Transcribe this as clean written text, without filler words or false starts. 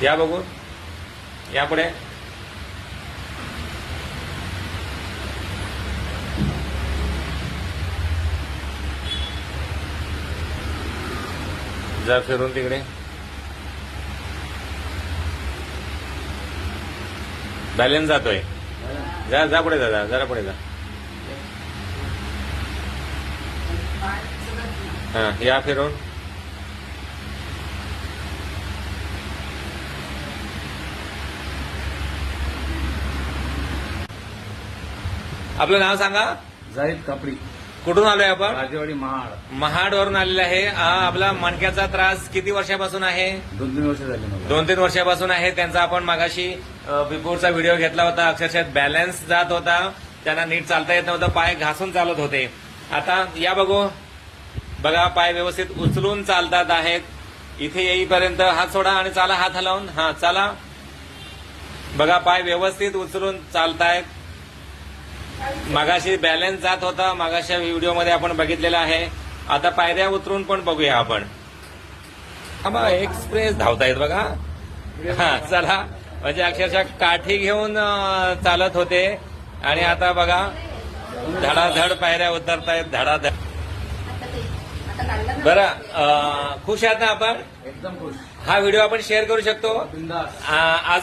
या बघू, या पुढे. जा फिरून तिकडे. बॅलन्स जातोय. जा जा पुढे जा, जरा पुढे जा. हा, या फिरून. आपलं नाव सांगा. जाहीद कापडी, कुठून आलोय आपण? राजेवाडी, महाड. महाडवरून आलेला आहे. आपला मणक्याचा त्रास किती वर्षापासून आहे? 2-3 वर्ष झाली मला. 2-3 वर्षापासून आहे. त्यांचा आपण मागाशी बिफोरचा व्हिडिओ घेतला होता. अक्षरशः बॅलन्स जात होता, त्यांना नीट चालता येत नव्हतं, पाय घासून चालत होते. आता या बघू, बघा पाय व्यवस्थित उचलून चालतात आहेत. इथे येईपर्यंत हात सोडा आणि चाला, हात हलवून. हा चाला. बघा पाय व्यवस्थित उचलून चालतायत. मागाशी बॅलन्स जात होता, मागाशा व्हिडिओमध्ये आपण बघितलेला आहे. आता पायऱ्या उतरून पण बघूया आपण. हा एक्सप्रेस धावतायत बघा. हा चला, म्हणजे अक्षरशः काठी घेऊन चालत होते आणि आता बघा धडाधड पायऱ्या उतरतायत, धडाधड. बरं, खुश आहात ना आपण? एकदम खुश. हा व्हिडिओ आपण शेअर करू शकतो. बिंदास. आज